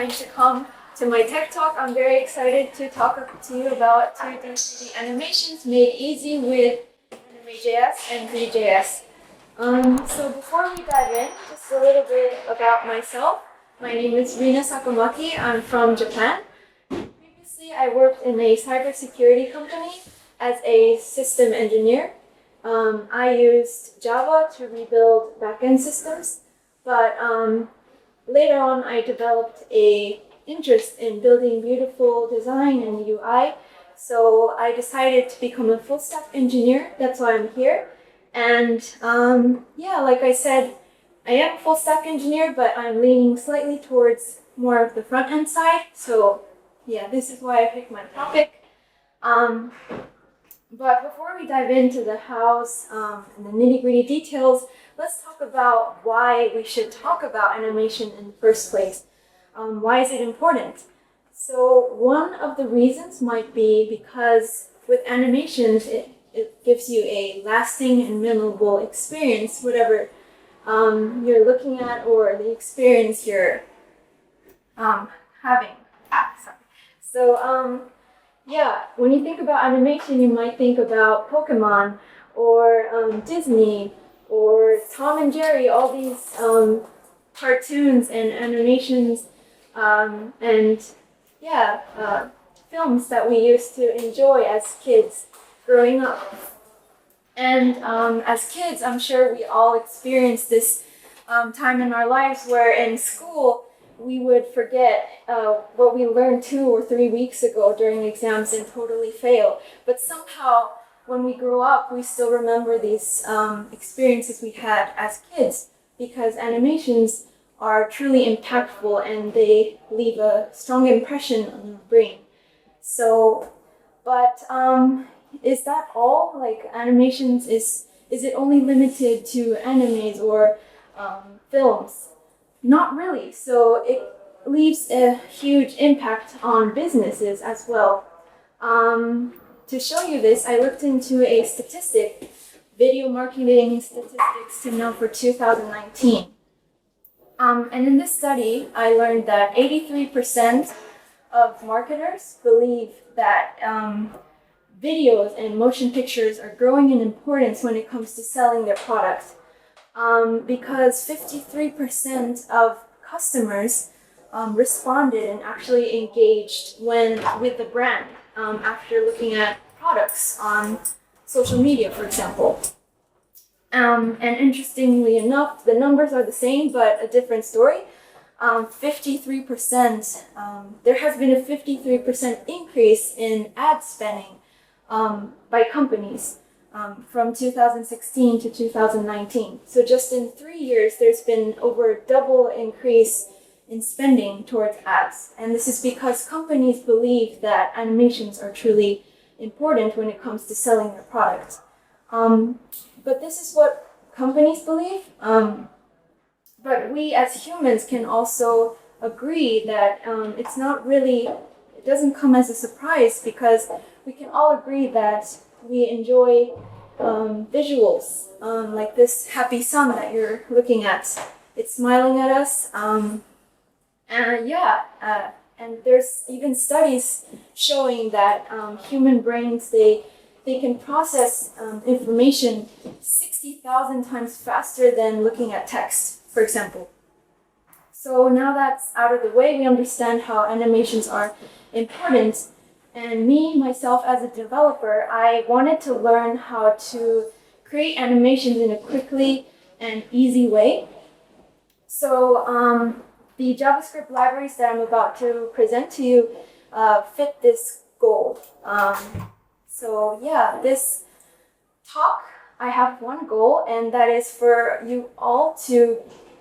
time to come to my tech talk. I'm very excited to talk to you about 2D 3D animations made easy with Anime.js and Three.js. So before we dive in, just a little bit about myself. My name is Rina Sakamaki. I'm from Japan. Previously, I worked in a cybersecurity company as a system engineer. I used Java to rebuild backend systems, but later on I developed an interest in building beautiful design and UI. So I decided to become a full stack engineer. That's why I'm here. And like I said, I am a full stack engineer, but I'm leaning slightly towards more of the front end side. So yeah, this is why I picked my topic. But before we dive into the hows and the nitty-gritty details, let's talk about why we should talk about animation in the first place. Why is it important? So one of the reasons might be because with animations, it gives you a lasting and memorable experience, whatever you're looking at or the experience you're having. So when you think about animation, you might think about Pokemon or Disney or Tom and Jerry, all these cartoons and animations films that we used to enjoy as kids growing up. And as kids, I'm sure we all experienced this time in our lives where in school we would forget what we learned 2 or 3 weeks ago during exams and totally fail. But somehow, when we grow up, we still remember these experiences we had as kids because animations are truly impactful and they leave a strong impression on our brain. So, but is that all? Like animations, is it only limited to animes or films? Not really. So it leaves a huge impact on businesses as well. To show you this, I looked into a statistic, video marketing statistics to know for 2019. And in this study, I learned that 83% of marketers believe that videos and motion pictures are growing in importance when it comes to selling their products. Because 53% of customers responded and actually engaged with the brand after looking at products on social media, for example. And interestingly enough, the numbers are the same, but a different story. 53%, there has been a 53% increase in ad spending by companies from 2016 to 2019. So just in 3 years, there's been over a double increase in spending towards ads. And this is because companies believe that animations are truly important when it comes to selling their products. But this is what companies believe. But we as humans can also agree that it doesn't come as a surprise because we can all agree that we enjoy visuals, like this happy sun that you're looking at. It's smiling at us. And there's even studies showing that human brains, they can process information 60,000 times faster than looking at text, for example. So now that's out of the way, we understand how animations are important. And myself as a developer, I wanted to learn how to create animations in a quickly and easy way. So the JavaScript libraries that I'm about to present to you fit this goal. This talk, I have one goal, and that is for you all to,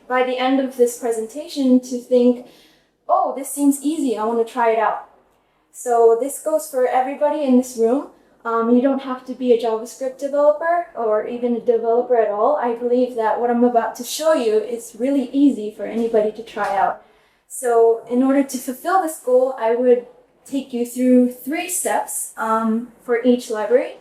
by the end of this presentation, to think, oh, this seems easy, I want to try it out. So this goes for everybody in this room. You don't have to be a JavaScript developer or even a developer at all. I believe that what I'm about to show you is really easy for anybody to try out. So in order to fulfill this goal, I would take you through 3 steps for each library.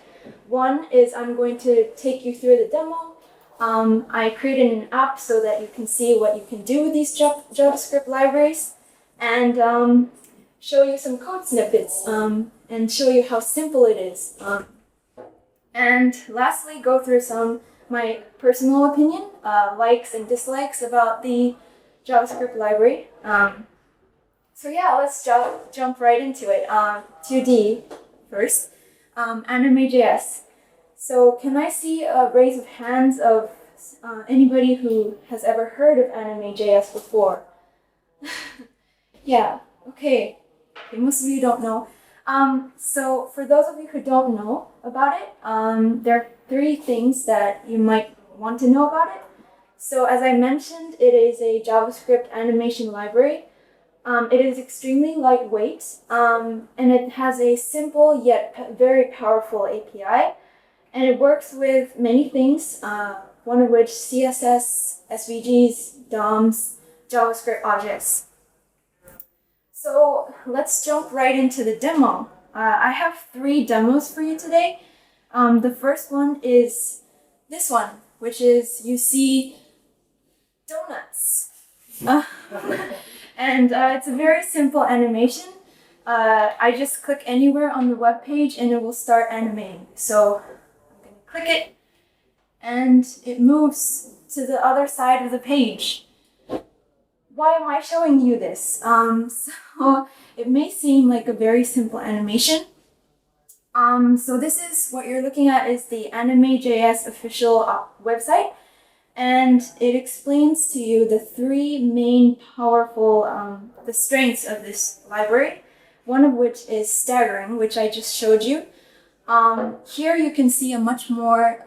One is I'm going to take you through the demo. I created an app so that you can see what you can do with these JavaScript libraries. and show you some code snippets and show you how simple it is. And lastly, go through my personal opinion, likes and dislikes about the JavaScript library. So yeah, let's jump right into it. 2D first, Anime.js. So can I see a raise of hands of anybody who has ever heard of Anime.js before? Yeah, okay. Most of you don't know. So for those of you who don't know about it, there are 3 things that you might want to know about it. So as I mentioned, it is a JavaScript animation library. It is extremely lightweight, and it has a simple yet very powerful API. And it works with many things, one of which CSS, SVGs, DOMs, JavaScript objects. So let's jump right into the demo. I have 3 demos for you today. The first one is this one, which is you see donuts. And it's a very simple animation. I just click anywhere on the web page and it will start animating. So I'm going to click it and it moves to the other side of the page. Why am I showing you this? So it may seem like a very simple animation. So this is what you're looking at is the Anime.js official website, and it explains to you the 3 main powerful the strengths of this library. One of which is staggering, which I just showed you. Here you can see a much more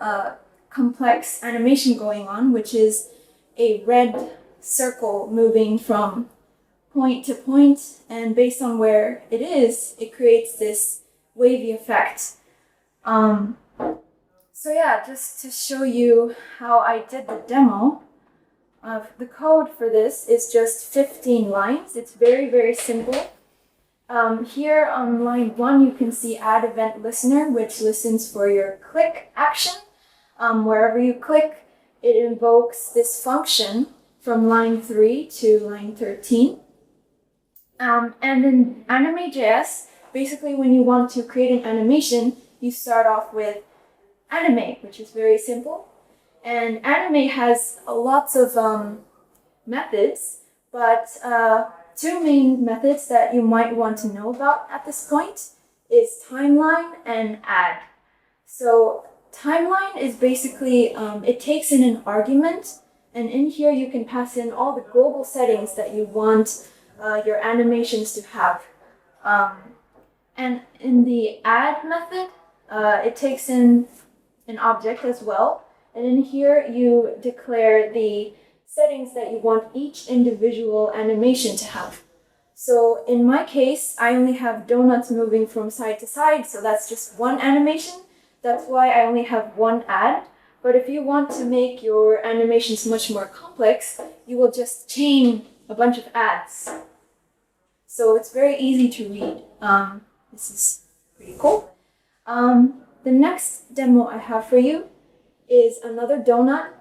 complex animation going on, which is a red circle moving from point to point, and based on where it is, it creates this wavy effect. So yeah, just to show you how I did the demo, the code for this is just 15 lines. It's very, very simple. Here on line 1, you can see add event listener, which listens for your click action. Wherever you click, it invokes this function from line 3 to line 13. And in Anime.js, basically when you want to create an animation, you start off with anime, which is very simple. And anime has lots of methods, but 2 main methods that you might want to know about at this point is timeline and add. So timeline is basically, it takes in an argument, and in here you can pass in all the global settings that you want your animations to have. And in the add method, it takes in an object as well. And in here you declare the settings that you want each individual animation to have. So in my case, I only have donuts moving from side to side, so that's just one animation. That's why I only have one add. But if you want to make your animations much more complex, you will just chain a bunch of adds. So it's very easy to read. This is pretty cool. The next demo I have for you is another donut.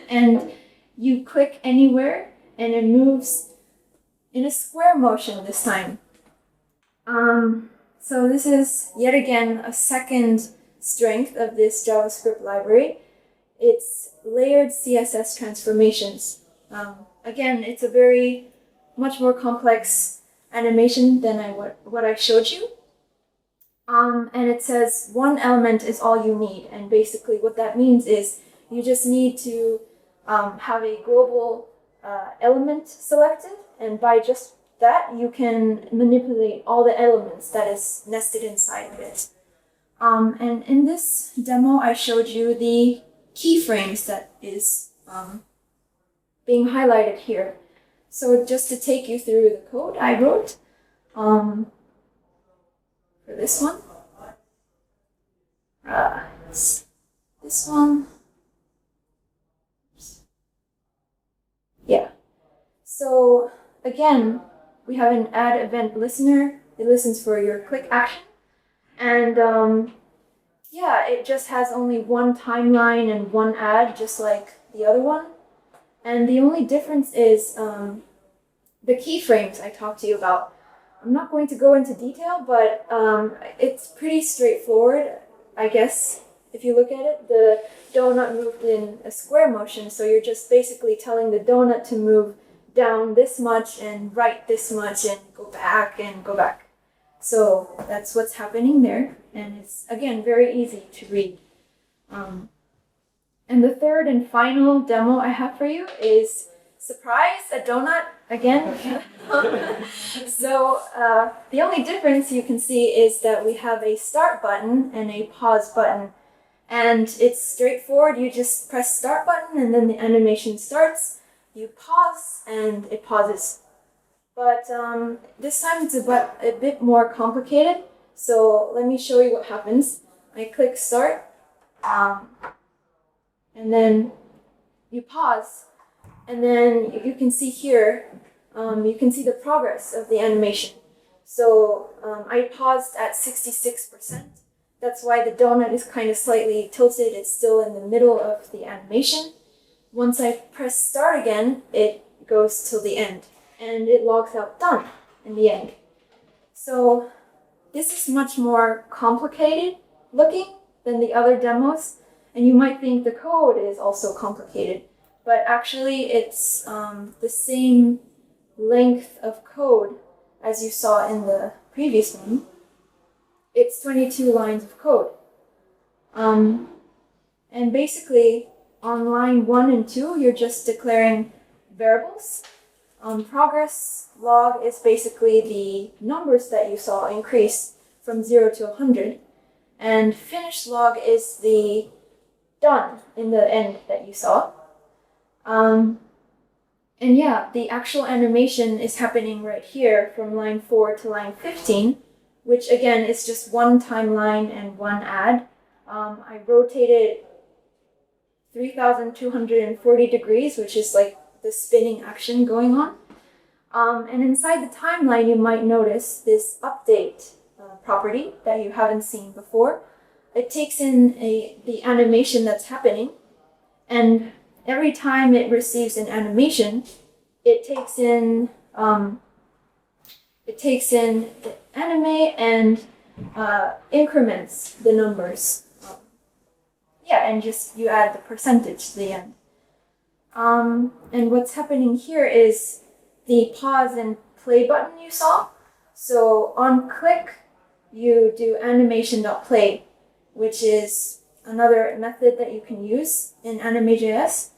And you click anywhere and it moves in a square motion this time. So this is yet again a second strength of this JavaScript library. It's layered CSS transformations. Again, it's a very much more complex animation than what I showed you. And it says one element is all you need. And basically what that means is you just need to have a global element selected, and by just that you can manipulate all the elements that is nested inside of it. And in this demo I showed you the keyframes that is being highlighted here. So just to take you through the code I wrote for this one. This one. Yeah. So again, we have an add event listener. It listens for your click action. And yeah, it just has only one timeline and one add, just like the other one. And the only difference is the keyframes I talked to you about. I'm not going to go into detail, but it's pretty straightforward, I guess. If you look at it, the donut moved in a square motion, so you're just basically telling the donut to move down this much and right this much and go back and go back. So that's what's happening there, and it's, again, very easy to read. And the third and final demo I have for you is, surprise, a donut again. So the only difference you can see is that we have a start button and a pause button. And it's straightforward. You just press start button and then the animation starts. You pause and it pauses. But this time it's a bit more complicated. So let me show you what happens. I click start. And then you pause. And then you can see here, you can see the progress of the animation. So I paused at 66%. That's why the donut is kind of slightly tilted. It's still in the middle of the animation. Once I press start again, it goes till the end. And it logs out done in the end. So this is much more complicated looking than the other demos. And you might think the code is also complicated. But actually it's the same length of code as you saw in the previous one. It's 22 lines of code. And basically, on line 1 and 2, you're just declaring variables. Progress log is basically the numbers that you saw increase from 0 to 100. And finish log is the done in the end that you saw. And yeah, the actual animation is happening right here from line 4 to line 15. Which again is just one timeline and one ad. I rotated 3,240 degrees, which is like the spinning action going on. And inside the timeline, you might notice this update property that you haven't seen before. It takes in the animation that's happening, and every time it receives an animation, it takes in the anime and increments the numbers. And just you add the percentage to the end. And what's happening here is the pause and play button you saw. So on click, you do animation.play, which is another method that you can use in Anime.js.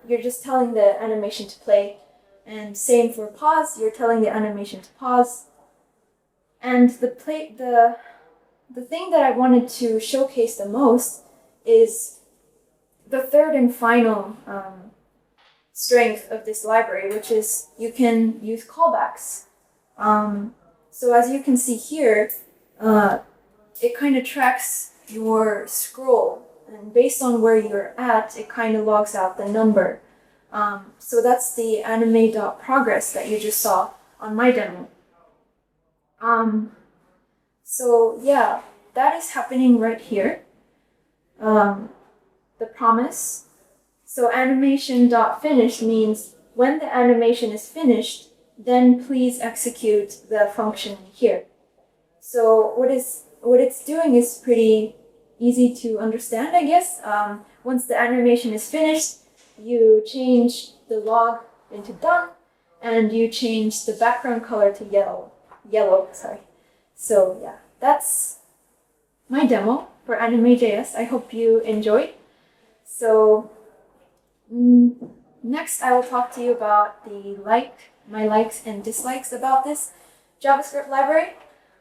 You're just telling the animation to play. And same for pause, you're telling the animation to pause. And the thing that I wanted to showcase the most is the third and final strength of this library, which is you can use callbacks. So as you can see here, it kind of tracks your scroll, and based on where you're at, it kind of logs out the number. So that's the anime.progress that you just saw on my demo. So yeah, that is happening right here. The promise. So animation.finish means when the animation is finished, then please execute the function here. So what it's doing is pretty easy to understand, I guess. Once the animation is finished, you change the log into done, and you change the background color to yellow. So yeah, that's my demo for Anime.js. I hope you enjoyed. So next I will talk to you about my likes and dislikes about this JavaScript library.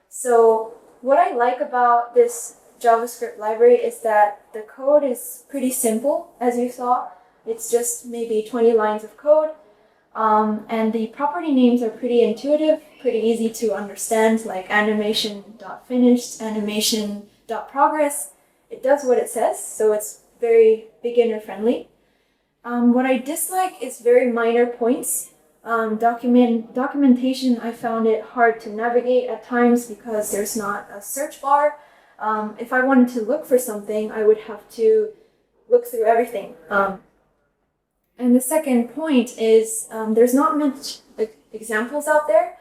So what I like about this JavaScript library is that the code is pretty simple, as you saw. It's just maybe 20 lines of code. And the property names are pretty intuitive, pretty easy to understand, like animation.finished, animation.progress. It does what it says, so it's very beginner friendly. What I dislike is very minor points. Documentation, I found it hard to navigate at times because there's not a search bar. If I wanted to look for something, I would have to look through everything. And the second point is there's not much examples out there.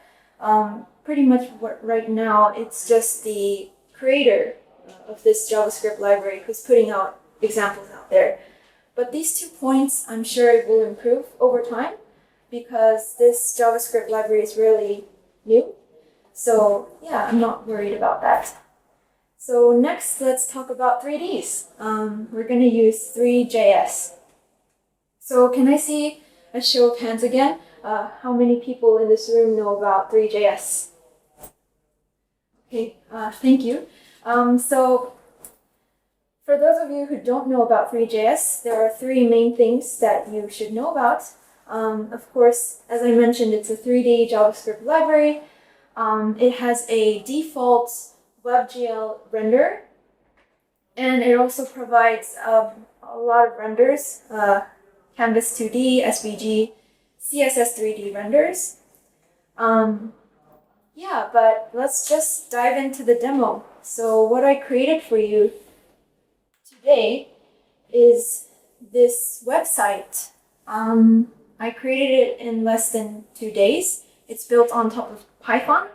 Pretty much right now, it's just the creator of this JavaScript library who's putting out examples out there. But these 2 points, I'm sure it will improve over time because this JavaScript library is really new. So yeah, I'm not worried about that. So next, let's talk about 3Ds. We're going to use Three.js. So can I see a show of hands again? How many people in this room know about Three.js? Okay, thank you. So for those of you who don't know about Three.js, there are 3 main things that you should know about. Of course, as I mentioned, it's a 3D JavaScript library. It has a default WebGL render, and it also provides a lot of renders, Canvas 2D, SVG, CSS 3D renders. Yeah, but let's just dive into the demo. So what I created for you today is this website. I created it in less than 2 days. It's built on top of Python.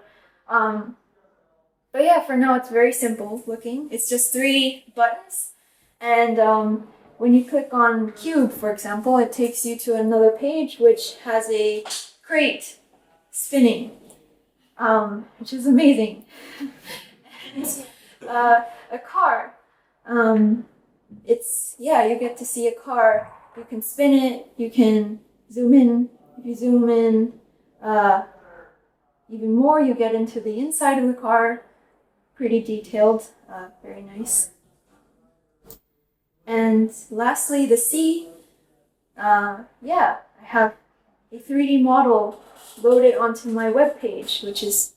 But yeah, for now it's very simple looking. It's just 3 buttons. And when you click on Cube, for example, it takes you to another page which has a crate spinning, which is amazing. And a car. You get to see a car. You can spin it, you can zoom in. If you zoom in even more, you get into the inside of the car. Pretty detailed, very nice. And lastly, the C. I have a 3D model loaded onto my web page, which is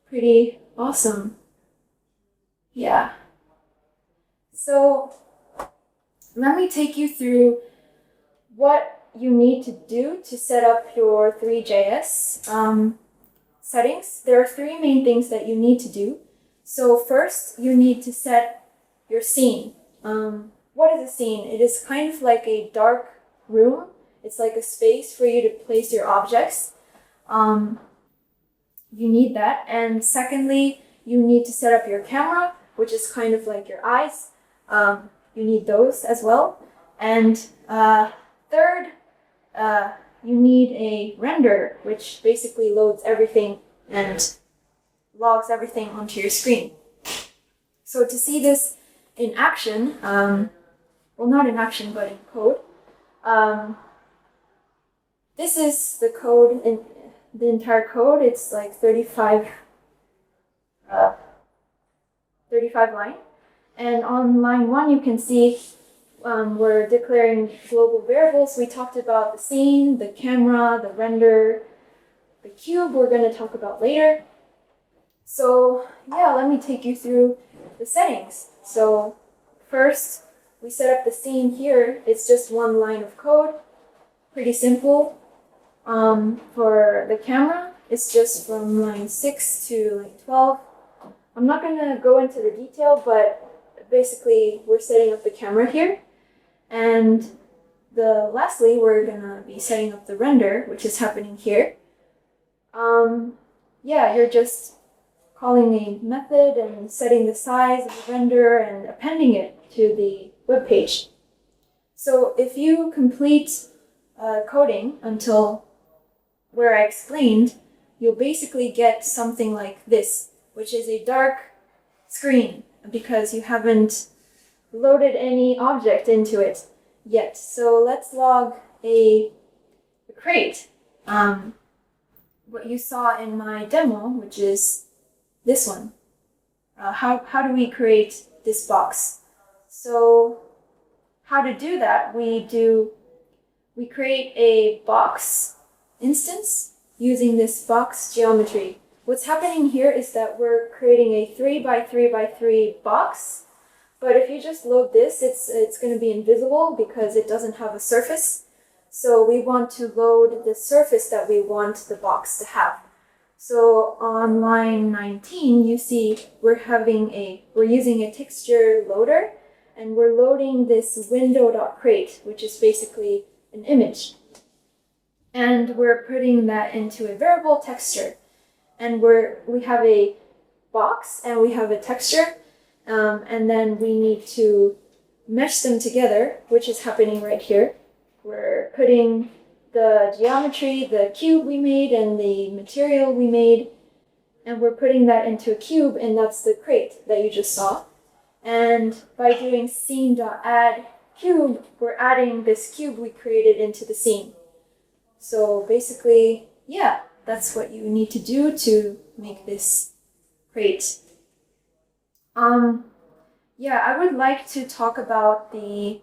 pretty awesome. Yeah. So let me take you through what you need to do to set up your Three.js settings. There are 3 main things that you need to do. So first, you need to set your scene. What is a scene? It is kind of like a dark room. It's like a space for you to place your objects. You need that. And secondly, you need to set up your camera, which is kind of like your eyes. You need those as well. And third, you need a render, which basically loads everything and logs everything onto your screen. So to see this in action, well, not in action, but in code, this is the code, in the entire code. It's like 35 line. And on line 1, you can see we're declaring global variables. We talked about the scene, the camera, the render, the cube we're going to talk about later. So yeah, let me take you through the settings. So first, we set up the scene here. It's just 1 line of code, pretty simple. For the camera, it's just from line 6 to line 12. I'm not going to go into the detail, but basically we're setting up the camera here. And lastly, we're going to be setting up the render, which is happening here. You're just calling a method and setting the size of the render and appending it to the web page. So if you complete coding until where I explained, you'll basically get something like this, which is a dark screen because you haven't loaded any object into it yet. So let's log a crate. What you saw in my demo, which is this one. How do we create this box? So how to do that, we create a box instance using this box geometry. What's happening here is that we're creating a 3 by 3 by 3 box, but if you just load this, it's going to be invisible because it doesn't have a surface. So we want to load the surface that we want the box to have. So on line 19, you see we're using a texture loader, and we're loading this window.crate, which is basically an image. And we're putting that into a variable texture. And we have a box and we have a texture. And then we need to mesh them together, which is happening right here. We're putting the geometry, the cube we made, and the material we made, and we're putting that into a cube, and that's the crate that you just saw. And by doing scene.add cube, we're adding this cube we created into the scene. So basically, yeah, that's what you need to do to make this crate. Yeah, I would like to talk about the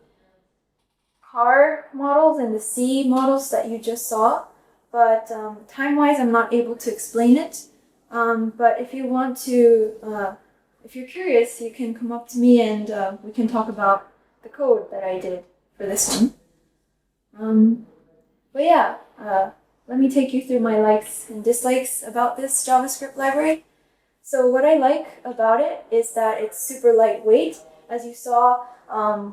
car models and the sea models that you just saw, but time-wise, I'm not able to explain it. But if you want to, if you're curious, you can come up to me and we can talk about the code that I did for this one. But yeah, let me take you through my likes and dislikes about this JavaScript library. So what I like about it is that it's super lightweight. As you saw,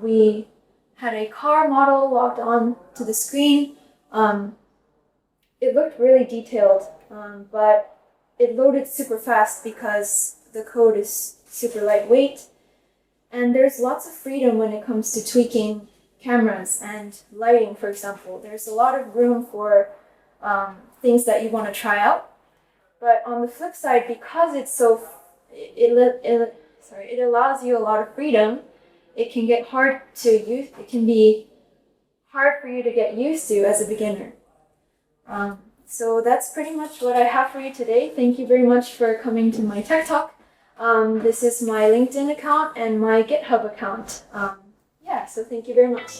we had a car model logged on to the screen. It looked really detailed, but it loaded super fast because the code is super lightweight. And there's lots of freedom when it comes to tweaking cameras and lighting, for example. There's a lot of room for things that you want to try out. But on the flip side, because it's so, it allows you a lot of freedom, it can get hard to use. It can be hard for you to get used to as a beginner. So that's pretty much what I have for you today. Thank you very much for coming to my Tech Talk. This is my LinkedIn account and my GitHub account. Yeah, so thank you very much.